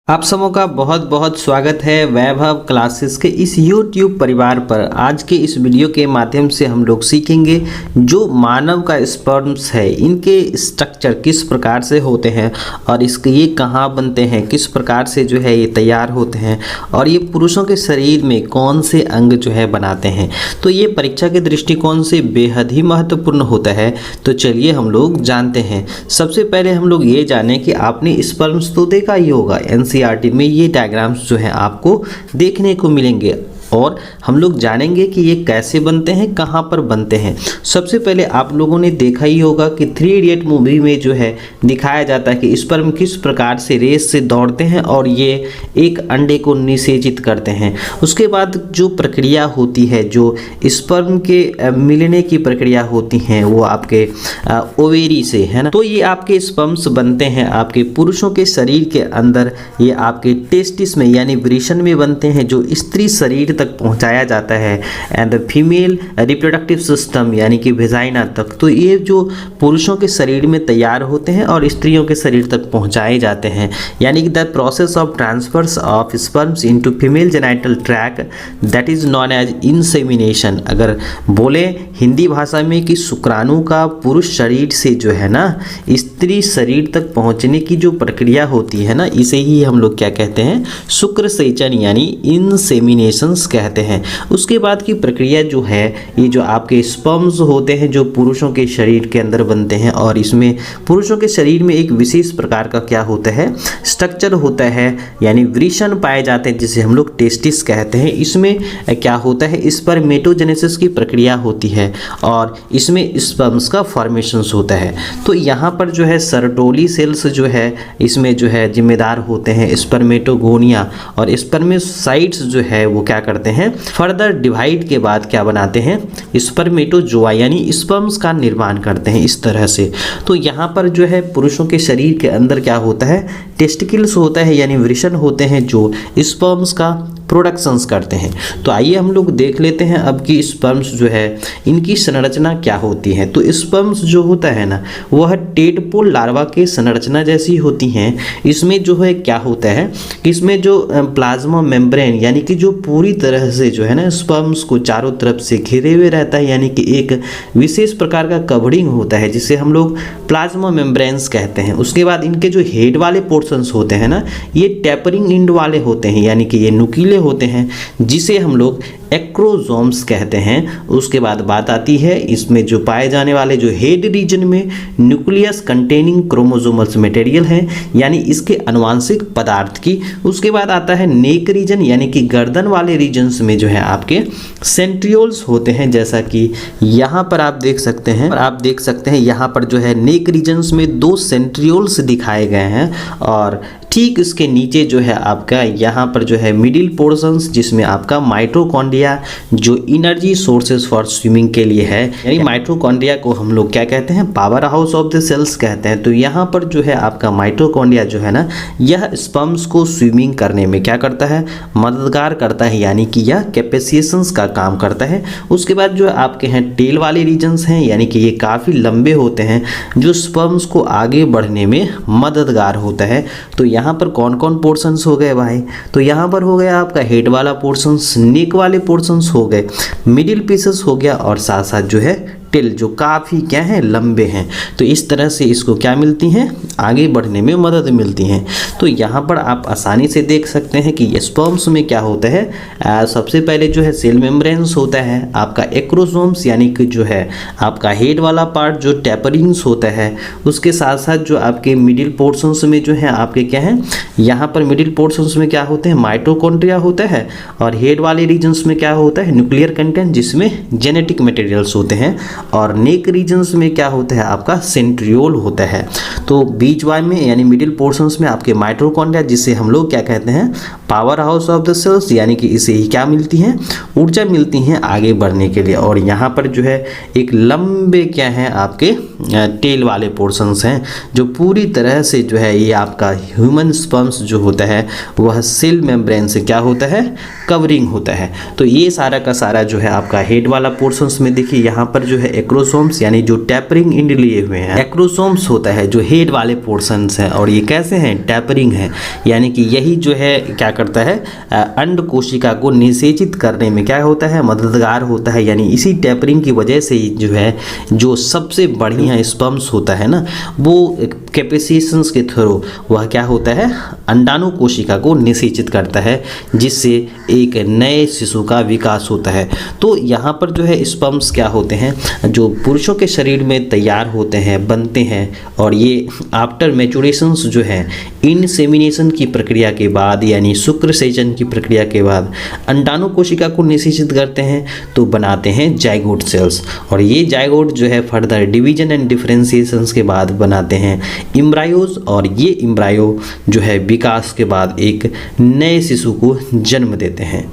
आप सबों का बहुत बहुत स्वागत है वैभव क्लासेस के इस YouTube परिवार पर। आज के इस वीडियो के माध्यम से हम लोग सीखेंगे जो मानव का स्पर्म्स है, इनके स्ट्रक्चर किस प्रकार से होते हैं और इसके ये कहाँ बनते हैं, किस प्रकार से जो है ये तैयार होते हैं और ये पुरुषों के शरीर में कौन से अंग जो है बनाते हैं। तो ये परीक्षा के दृष्टिकोण से बेहद ही महत्वपूर्ण होता है। तो चलिए हम लोग जानते हैं। सबसे पहले हम लोग ये जानें कि आपने स्पर्म्स तो देखा ही होगा, एनसीईआरटी में ये डायग्राम्स जो हैं आपको देखने को मिलेंगे और हम लोग जानेंगे कि ये कैसे बनते हैं, कहाँ पर बनते हैं। सबसे पहले आप लोगों ने देखा ही होगा कि 3 इडियट मूवी में जो है दिखाया जाता है कि स्पर्म किस प्रकार से रेस से दौड़ते हैं और ये एक अंडे को निषेचित करते हैं। उसके बाद जो प्रक्रिया होती है, जो स्पर्म के मिलने की प्रक्रिया होती हैं वो आपके ओवेरी से है ना। तो ये आपके स्पर्म्स बनते हैं आपके पुरुषों के शरीर के अंदर, ये आपके टेस्टिस में यानी वृषण में बनते हैं जो स्त्री शरीर तक पहुंचाया जाता है एंड फीमेल रिप्रोडक्टिव सिस्टम यानी कि वेजाइना तक। तो ये जो पुरुषों के शरीर में तैयार होते हैं और स्त्रियों के शरीर तक पहुंचाए जाते हैं, यानी कि the process of transfers of sperms into female genital tract that is known as insemination. अगर बोले हिंदी भाषा में कि शुक्राणु का पुरुष शरीर से जो है ना स्त्री शरीर तक पहुंचने की जो प्रक्रिया होती है ना, इसे ही हम लोग क्या कहते हैं, शुक्र सेचन यानी इंसेमिनेशन कहते हैं। उसके बाद की प्रक्रिया जो है, ये जो आपके स्पर्म्स होते हैं जो पुरुषों के शरीर के अंदर बनते हैं और इसमें पुरुषों के शरीर में एक विशेष प्रकार का क्या होता है, स्ट्रक्चर होता है यानी वृषण पाए जाते हैं जिसे हम लोग टेस्टिस कहते हैं। इसमें क्या होता है, स्पर्मेटोजेनेसिस की प्रक्रिया होती है और इसमें स्पर्म्स का फॉर्मेशन होता है। तो यहाँ पर जो है सर्टोली सेल्स जो है इसमें जो है जिम्मेदार होते हैं, स्पर्मेटोगोनिया और स्पर्मेसाइट्स जो है वो क्या करते हैं, फर्दर डिवाइड के बाद क्या बनाते हैं, स्पर्मेटोजोआ यानी स्पर्म्स का निर्माण करते हैं इस तरह से। तो यहाँ पर जो है पुरुषों के शरीर के अंदर क्या होता है, टेस्टिकल्स होता है यानी वृषण होते हैं जो स्पर्म्स का प्रोडक्शंस करते हैं। तो आइए हम लोग देख लेते हैं अब कि स्पर्म्स जो है इनकी संरचना क्या होती है। तो स्पर्म्स जो होता है ना वह टेडपोल लार्वा के संरचना जैसी होती हैं। इसमें जो है क्या होता है, इसमें जो प्लाज्मा मेम्ब्रेन यानी कि जो पूरी तरह से जो है ना स्पर्म्स को चारों तरफ से घिरे हुए रहता है, यानी कि एक विशेष प्रकार का कवरिंग होता है जिसे हम लोग प्लाज्मा मेम्ब्रेन्स कहते हैं। उसके बाद इनके जो हेड वाले पोर्शंस होते हैं ना, ये टेपरिंग इंड वाले होते हैं यानी कि ये नुकीले होते हैं जिसे हम लोग एक्रोसोम्स कहते हैं। उसके बाद बात आती है इसमें जो पाए जाने वाले जो हेड रीजन में न्यूक्लियस कंटेनिंग क्रोमोसोमल्स मटेरियल है यानी इसके आनुवांशिक पदार्थ की। उसके बाद आता है नेक रीजन यानी कि गर्दन वाले रीजन्स में जो है आपके सेंट्रियोल्स होते हैं, जैसा कि यहाँ पर आप देख सकते हैं। और आप देख सकते हैं यहाँ पर जो है नेक रीजन्स में 2 सेंट्रियोल्स दिखाए गए हैं और ठीक इसके नीचे जो है आपका यहाँ पर जो है मिडिल पोर्शंस जिसमें आपका माइटोकॉन्ड्रिया जो एनर्जी सोर्सेस फॉर स्विमिंग के लिए है, यानी माइटोकॉन्ड्रिया को हम लोग क्या कहते हैं, power house of the cells कहते हैं। तो यहाँ पर जो है आपका माइटोकॉन्ड्रिया जो है ना यह स्पर्म्स को स्विमिंग करने में क्या करता है, मददगार करता है यानी कि यह कैपेसिएशंस का काम करता है। उसके बाद जो आपके हैं टेल वाले रीजन्स हैं यानी कि ये काफ़ी लंबे होते हैं जो स्पर्म्स को आगे बढ़ने में मददगार होता है। तो यहाँ पर कौन कौन पोर्शंस हो गए भाई, तो यहाँ पर हो गया आपका हेड वाला पोर्शंस, नेक वाले पोर्शंस हो गए, मिडिल पीसेस हो गया और साथ साथ जो है टेल जो काफ़ी क्या है, लंबे हैं। तो इस तरह से इसको क्या मिलती हैं, आगे बढ़ने में मदद मिलती हैं। तो यहाँ पर आप आसानी से देख सकते हैं कि स्पर्म्स में क्या होता है, सबसे पहले जो है सेल मेम्ब्रेन्स होता है, आपका एक्रोसोम्स यानी कि जो है आपका हेड वाला पार्ट जो टेपरिंग्स होता है। उसके साथ साथ जो आपके मिडिल पोर्शंस में जो है आपके क्या है, यहाँ पर मिडिल पोर्शंस में क्या होते हैं, माइटोकॉन्ड्रिया होता है और हेड वाले रीजन्स में क्या होता है, न्यूक्लियर कंटेंट जिसमें जेनेटिक मटेरियल्स होते हैं और नेक रीजन्स में क्या होता है आपका सेंट्रियोल होता है। तो बीच वाले में यानी मिडिल पोर्शंस में आपके माइटोकॉन्ड्रिया जिसे हम लोग क्या कहते हैं, power house of the cells यानी कि इसे ही क्या मिलती हैं, ऊर्जा मिलती हैं आगे बढ़ने के लिए। और यहाँ पर जो है एक लंबे क्या है आपके टेल वाले पोर्शंस हैं जो पूरी तरह से जो है ये आपका ह्यूमन स्पर्म्स जो होता है वह सेल मेम्ब्रेन से क्या होता है, कवरिंग होता है। तो ये सारा का सारा जो है आपका हेड वाला पोर्शंस में देखिए यहाँ पर जो है है एक्रोसोम्स, यानी जो टैपरिंग इंड लिए हुए हैं। एक्रोसोम्स होता है जो हेड वाले पोर्शंस हैं, और ये कैसे हैं, टैपरिंग है, यानी कि यही जो है क्या करता है, अंड कोशिका को निषेचित करने में क्या होता है, मददगार होता है। यानी इसी टैपरिंग की वजह से ही जो है जो सबसे बढ़िया स्पर्म्स होता है ना, वो कैपेसिशंस के थ्रू वह क्या होता है, अंडाणु कोशिका को निषेचित करता है, जिससे एक नए शिशु का विकास होता है। तो यहाँ पर जो है स्पर्म्स क्या होते हैं, जो पुरुषों के शरीर में तैयार होते हैं, बनते हैं, और ये आफ्टर मैचुरेशंस जो है इनसेमिनेशन की प्रक्रिया के बाद, यानी शुक्र सेचन की प्रक्रिया के बाद अंडाणु कोशिका को निषेचित करते हैं, तो बनाते हैं जाइगोट सेल्स, और ये जाइगोट जो है फर्दर डिवीजन एंड डिफरेंशिएशंस के बाद बनाते हैं इम्ब्रायोज, और ये इम्ब्रायो जो है विकास के बाद एक नए शिशु को जन्म देते हैं।